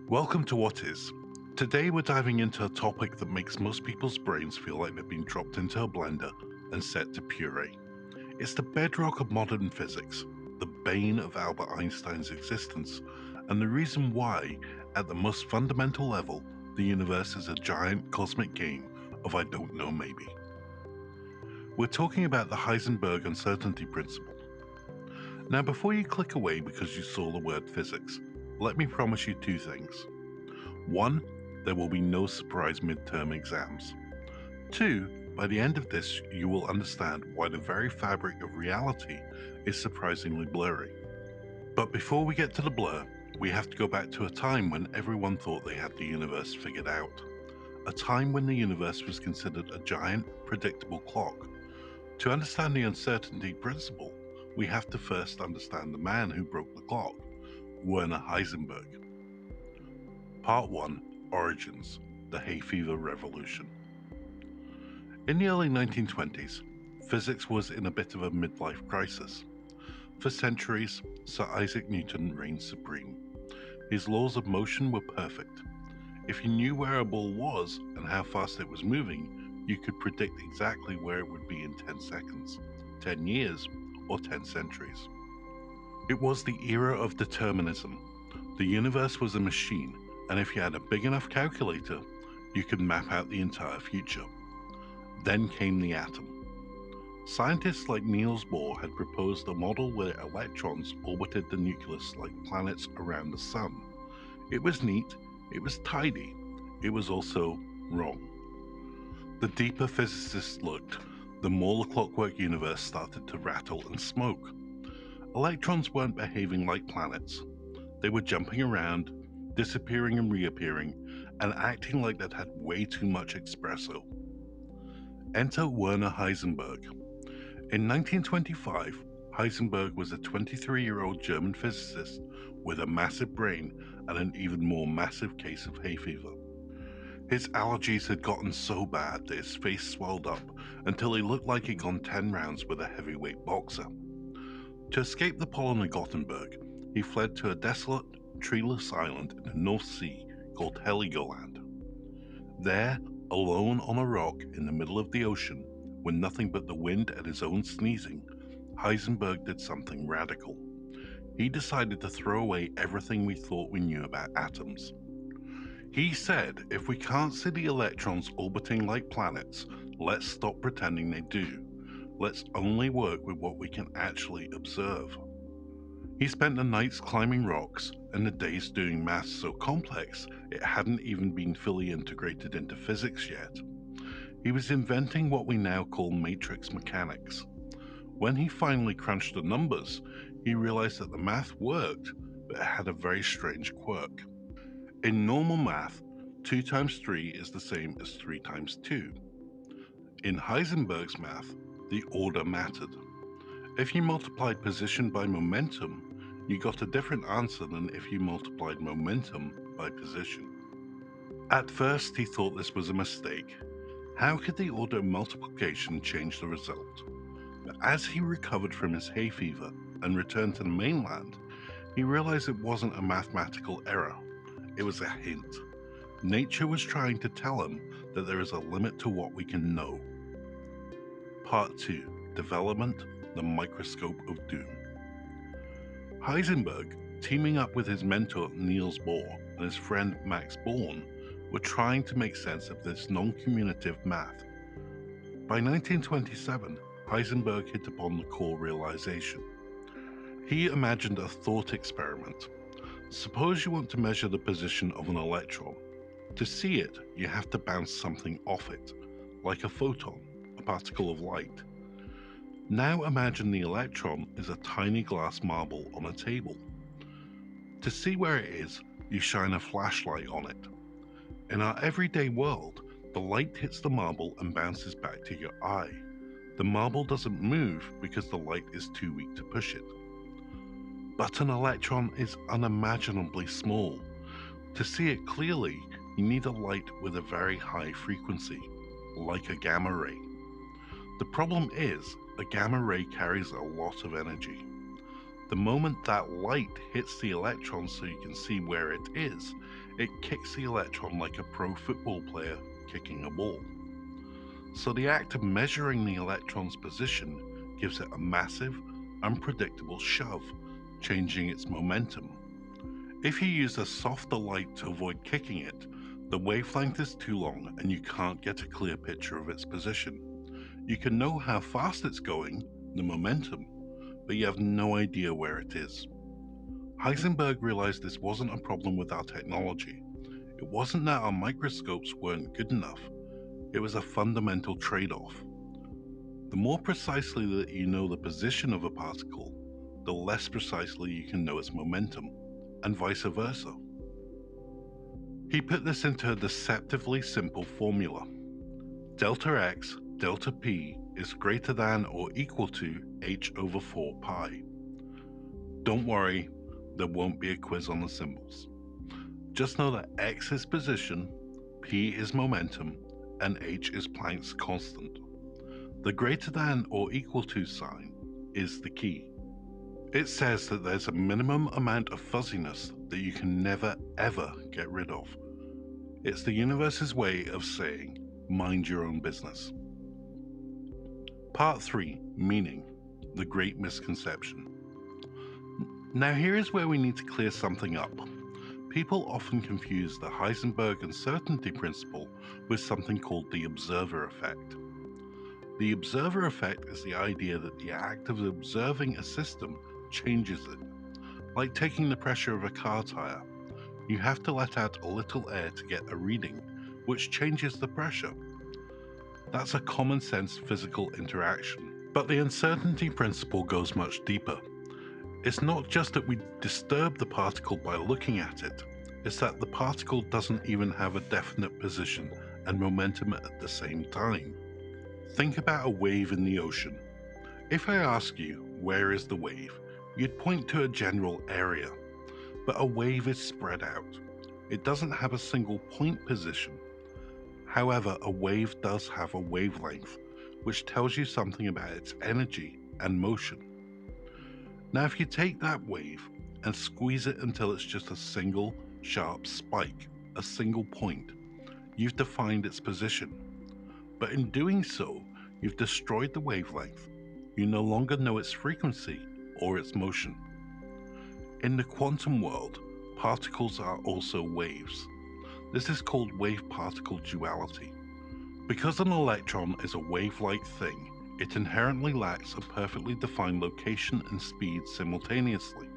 Welcome to What Is. Today we're diving into a topic that makes most people's brains feel like they've been dropped into a blender and set to puree. It's the bedrock of modern physics, the bane of Albert Einstein's existence, and the reason why, at the most fundamental level, the universe is a giant cosmic game of I don't know maybe. We're talking about the Heisenberg Uncertainty Principle. Now, before you click away because you saw the word physics, let me promise you two things. One, there will be no surprise midterm exams. Two, by the end of this, you will understand why the very fabric of reality is surprisingly blurry. But before we get to the blur, we have to go back to a time when everyone thought they had the universe figured out. A time when the universe was considered a giant, predictable clock. To understand the uncertainty principle, we have to first understand the man who broke the clock, Werner Heisenberg. Part 1: Origins, the hay fever revolution. In the early 1920s, physics was in a bit of a midlife crisis. For centuries, Sir Isaac Newton reigned supreme. His laws of motion were perfect. If you knew where a ball was and how fast it was moving, you could predict exactly where it would be in 10 seconds, 10 years, or 10 centuries. It was the era of determinism. The universe was a machine, and if you had a big enough calculator, you could map out the entire future. Then came the atom. Scientists like Niels Bohr had proposed a model where electrons orbited the nucleus like planets around the sun. It was neat, it was tidy, it was also wrong. The deeper physicists looked, the more the clockwork universe started to rattle and smoke. Electrons weren't behaving like planets. They were jumping around, disappearing and reappearing, and acting like they'd had way too much espresso. Enter Werner Heisenberg. In 1925, Heisenberg was a 23-year-old German physicist with a massive brain and an even more massive case of hay fever. His allergies had gotten so bad that his face swelled up until he looked like he'd gone 10 rounds with a heavyweight boxer. To escape the pollen of Gothenburg, he fled to a desolate, treeless island in the North Sea called Heligoland. There, alone on a rock in the middle of the ocean, with nothing but the wind and his own sneezing, Heisenberg did something radical. He decided to throw away everything we thought we knew about atoms. He said, if we can't see the electrons orbiting like planets, let's stop pretending they do. Let's only work with what we can actually observe. He spent the nights climbing rocks and the days doing maths so complex it hadn't even been fully integrated into physics yet. He was inventing what we now call matrix mechanics. When he finally crunched the numbers, he realized that the math worked, but it had a very strange quirk. In normal math, 2 times 3 is the same as 3 times 2. In Heisenberg's math, the order mattered. If you multiplied position by momentum, you got a different answer than if you multiplied momentum by position. At first, he thought this was a mistake. How could the order of multiplication change the result? But as he recovered from his hay fever and returned to the mainland, he realized it wasn't a mathematical error. It was a hint. Nature was trying to tell him that there is a limit to what we can know. Part 2: Development, the Microscope of Doom. Heisenberg, teaming up with his mentor Niels Bohr and his friend Max Born, were trying to make sense of this non-commutative math. By 1927, Heisenberg hit upon the core realization. He imagined a thought experiment. Suppose you want to measure the position of an electron. To see it, you have to bounce something off it, like a photon, a particle of light. Now imagine the electron is a tiny glass marble on a table. To see where it is, you shine a flashlight on it. In our everyday world, the light hits the marble and bounces back to your eye. The marble doesn't move because the light is too weak to push it. But an electron is unimaginably small. To see it clearly, you need a light with a very high frequency, like a gamma ray. The problem is, a gamma ray carries a lot of energy. The moment that light hits the electron so you can see where it is, it kicks the electron like a pro football player kicking a ball. So the act of measuring the electron's position gives it a massive, unpredictable shove, changing its momentum. If you use a softer light to avoid kicking it, the wavelength is too long and you can't get a clear picture of its position. You can know how fast it's going, the momentum, but you have no idea where it is. Heisenberg realized this wasn't a problem with our technology. It wasn't that our microscopes weren't good enough. It was a fundamental trade-off. The more precisely that you know the position of a particle, the less precisely you can know its momentum, and vice versa. He put this into a deceptively simple formula. Delta x delta p is greater than or equal to h over 4 pi. Don't worry, there won't be a quiz on the symbols. Just know that x is position, p is momentum, and h is Planck's constant. The greater than or equal to sign is the key. It says that there's a minimum amount of fuzziness that you can never ever get rid of. It's the universe's way of saying, mind your own business. Part 3, Meaning, the Great Misconception. Now here is where we need to clear something up. People often confuse the Heisenberg Uncertainty Principle with something called the observer effect. The observer effect is the idea that the act of observing a system changes it. Like taking the pressure of a car tire, you have to let out a little air to get a reading, which changes the pressure. That's a common sense physical interaction. But the uncertainty principle goes much deeper. It's not just that we disturb the particle by looking at it, it's that the particle doesn't even have a definite position and momentum at the same time. Think about a wave in the ocean. If I ask you, where is the wave? You'd point to a general area. But a wave is spread out. It doesn't have a single point position. However, a wave does have a wavelength, which tells you something about its energy and motion. Now, if you take that wave and squeeze it until it's just a single sharp spike, a single point, you've defined its position. But in doing so, you've destroyed the wavelength. You no longer know its frequency or its motion. In the quantum world, particles are also waves. This is called wave-particle duality. Because an electron is a wave-like thing, it inherently lacks a perfectly defined location and speed simultaneously.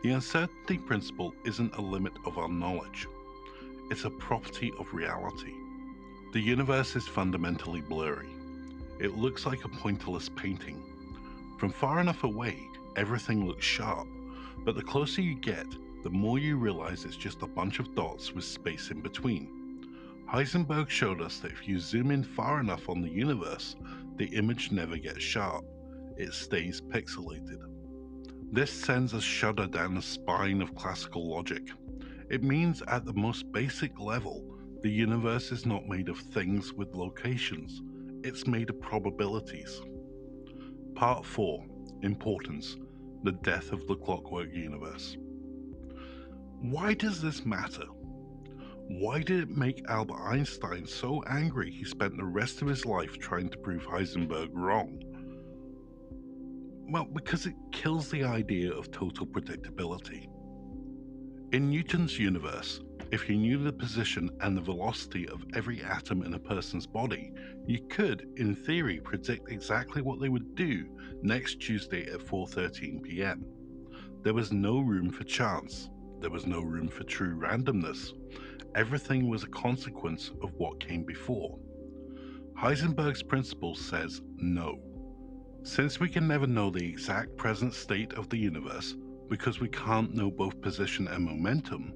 The uncertainty principle isn't a limit of our knowledge. It's a property of reality. The universe is fundamentally blurry. It looks like a pointillist painting. From far enough away, everything looks sharp, but the closer you get, the more you realize it's just a bunch of dots with space in between. Heisenberg showed us that if you zoom in far enough on the universe, the image never gets sharp. It stays pixelated. This sends a shudder down the spine of classical logic. It means at the most basic level, the universe is not made of things with locations. It's made of probabilities. Part 4, Importance, the death of the clockwork universe. Why does this matter? Why did it make Albert Einstein so angry he spent the rest of his life trying to prove Heisenberg wrong? Well, because it kills the idea of total predictability. In Newton's universe, if you knew the position and the velocity of every atom in a person's body, you could, in theory, predict exactly what they would do next Tuesday at 4:13 p.m. There was no room for chance. There was no room for true randomness. Everything was a consequence of what came before. Heisenberg's principle says no. Since we can never know the exact present state of the universe, because we can't know both position and momentum,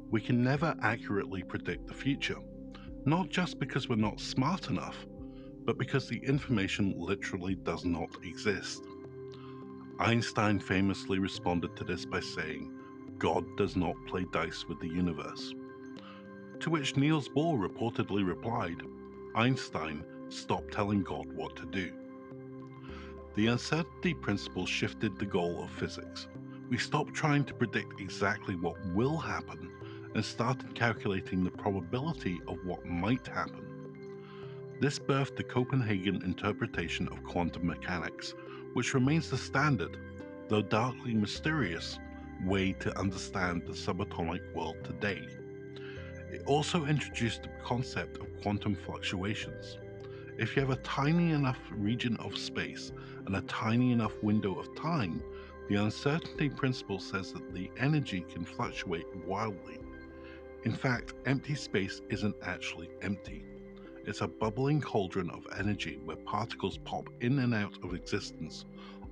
we can never accurately predict the future. Not just because we're not smart enough, but because the information literally does not exist. Einstein famously responded to this by saying, "God does not play dice with the universe." To which Niels Bohr reportedly replied, "Einstein, stop telling God what to do." The uncertainty principle shifted the goal of physics. We stopped trying to predict exactly what will happen and started calculating the probability of what might happen. This birthed the Copenhagen interpretation of quantum mechanics, which remains the standard, though darkly mysterious, way to understand the subatomic world today. It also introduced the concept of quantum fluctuations. If you have a tiny enough region of space and a tiny enough window of time, the uncertainty principle says that the energy can fluctuate wildly. In fact, empty space isn't actually empty. It's a bubbling cauldron of energy where particles pop in and out of existence,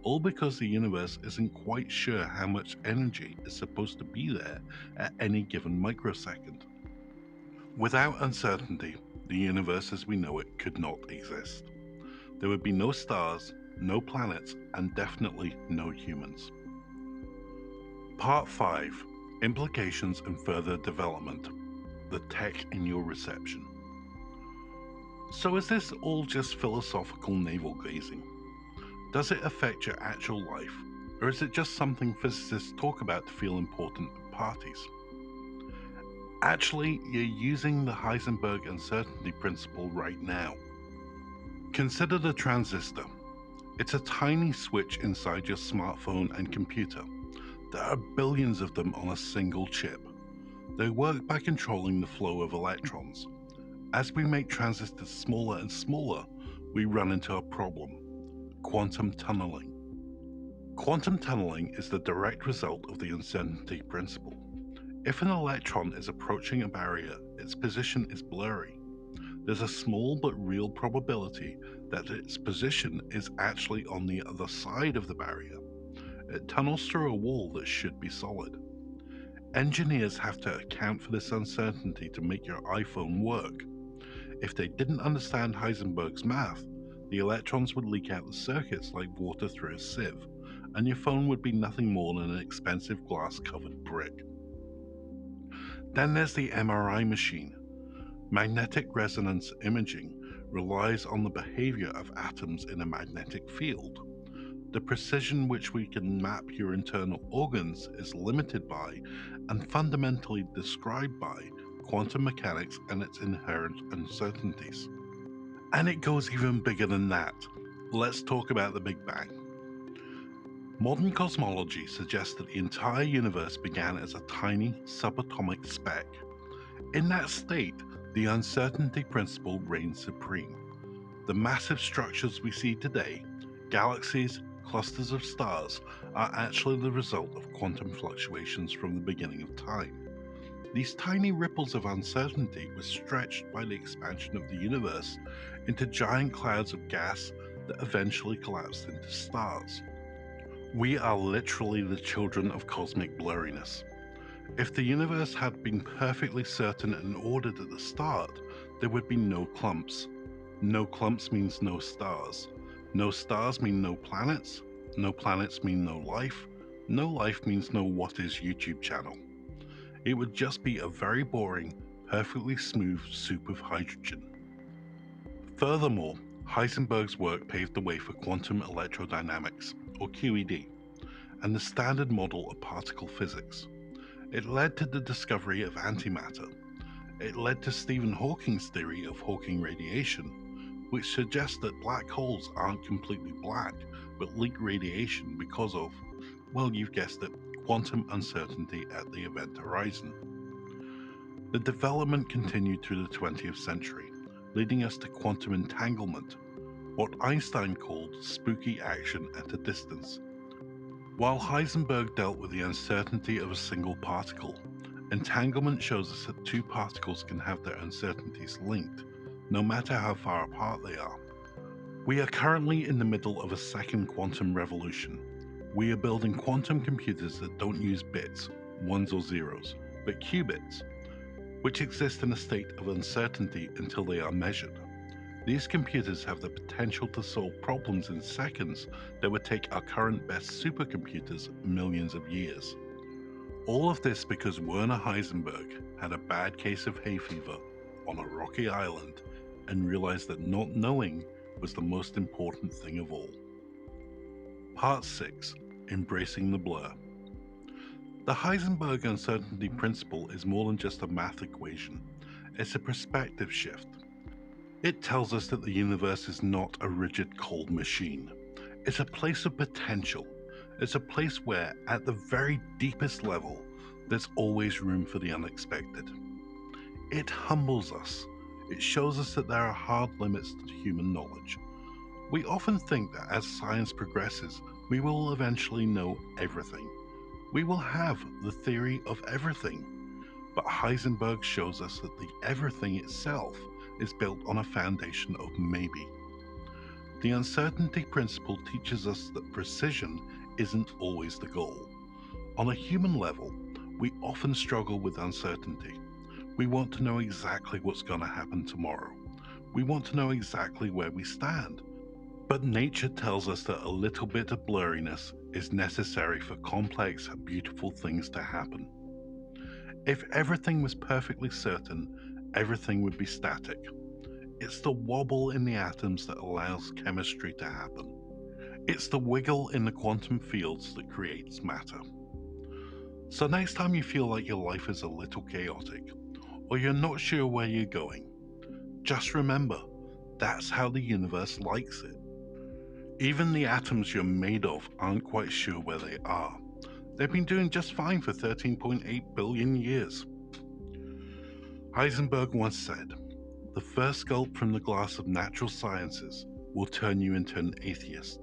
all because the universe isn't quite sure how much energy is supposed to be there at any given microsecond. Without uncertainty, the universe as we know it could not exist. There would be no stars, no planets, and definitely no humans. Part 5. Implications and Further Development. The tech in your reception. So is this all just philosophical navel-gazing? Does it affect your actual life, or is it just something physicists talk about to feel important at parties? Actually, you're using the Heisenberg Uncertainty Principle right now. Consider the transistor. It's a tiny switch inside your smartphone and computer. There are billions of them on a single chip. They work by controlling the flow of electrons. As we make transistors smaller and smaller, we run into a problem: quantum tunneling. Quantum tunneling is the direct result of the uncertainty principle. If an electron is approaching a barrier, its position is blurry. There's a small but real probability that its position is actually on the other side of the barrier. It tunnels through a wall that should be solid. Engineers have to account for this uncertainty to make your iPhone work. If they didn't understand Heisenberg's math, the electrons would leak out the circuits like water through a sieve, and your phone would be nothing more than an expensive glass-covered brick. Then there's the MRI machine. Magnetic resonance imaging relies on the behavior of atoms in a magnetic field. The precision which we can map your internal organs is limited by, and fundamentally described by, quantum mechanics and its inherent uncertainties. And it goes even bigger than that. Let's talk about the Big Bang. Modern cosmology suggests that the entire universe began as a tiny subatomic speck. In that state, the uncertainty principle reigns supreme. The massive structures we see today, galaxies, clusters of stars, are actually the result of quantum fluctuations from the beginning of time. These tiny ripples of uncertainty were stretched by the expansion of the universe into giant clouds of gas that eventually collapsed into stars. We are literally the children of cosmic blurriness. If the universe had been perfectly certain and ordered at the start, there would be no clumps. No clumps means no stars. No stars mean no planets. No planets mean no life. No life means no What Is YouTube channel. It would just be a very boring, perfectly smooth soup of hydrogen. Furthermore, Heisenberg's work paved the way for quantum electrodynamics, or QED, and the standard model of particle physics. It led to the discovery of antimatter. It led to Stephen Hawking's theory of Hawking radiation, which suggests that black holes aren't completely black, but leak radiation because of, well, you've guessed it, quantum uncertainty at the event horizon. The development continued through the 20th century, leading us to quantum entanglement, what Einstein called spooky action at a distance. While Heisenberg dealt with the uncertainty of a single particle, entanglement shows us that two particles can have their uncertainties linked, no matter how far apart they are. We are currently in the middle of a second quantum revolution. We are building quantum computers that don't use bits, ones or zeros, but qubits, which exist in a state of uncertainty until they are measured. These computers have the potential to solve problems in seconds that would take our current best supercomputers millions of years. All of this because Werner Heisenberg had a bad case of hay fever on a rocky island and realized that not knowing was the most important thing of all. Part 6. Embracing the Blur. The Heisenberg Uncertainty Principle is more than just a math equation. It's a perspective shift. It tells us that the universe is not a rigid cold machine. It's a place of potential. It's a place where, at the very deepest level, there's always room for the unexpected. It humbles us. It shows us that there are hard limits to human knowledge. We often think that as science progresses, we will eventually know everything. We will have the theory of everything. But Heisenberg shows us that the everything itself is built on a foundation of maybe. The uncertainty principle teaches us that precision isn't always the goal. On a human level, we often struggle with uncertainty. We want to know exactly what's going to happen tomorrow. We want to know exactly where we stand. But nature tells us that a little bit of blurriness is necessary for complex, beautiful things to happen. If everything was perfectly certain, everything would be static. It's the wobble in the atoms that allows chemistry to happen. It's the wiggle in the quantum fields that creates matter. So next time you feel like your life is a little chaotic, or you're not sure where you're going, just remember, that's how the universe likes it. Even the atoms you're made of aren't quite sure where they are. They've been doing just fine for 13.8 billion years. Heisenberg once said, "The first gulp from the glass of natural sciences will turn you into an atheist,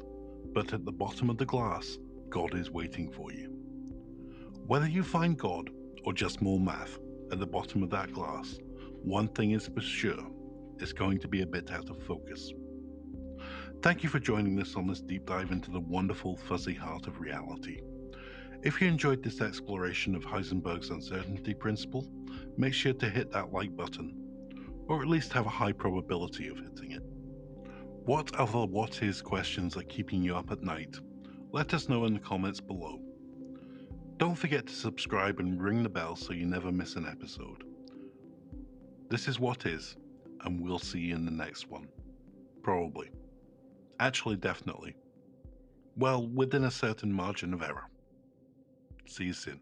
but at the bottom of the glass, God is waiting for you." Whether you find God or just more math at the bottom of that glass, one thing is for sure, it's going to be a bit out of focus. Thank you for joining us on this deep dive into the wonderful fuzzy heart of reality. If you enjoyed this exploration of Heisenberg's uncertainty principle, make sure to hit that like button, or at least have a high probability of hitting it. What other what is questions are keeping you up at night? Let us know in the comments below. Don't forget to subscribe and ring the bell so you never miss an episode. This is What Is, and we'll see you in the next one. Probably. Actually, definitely. Well, within a certain margin of error. See you soon.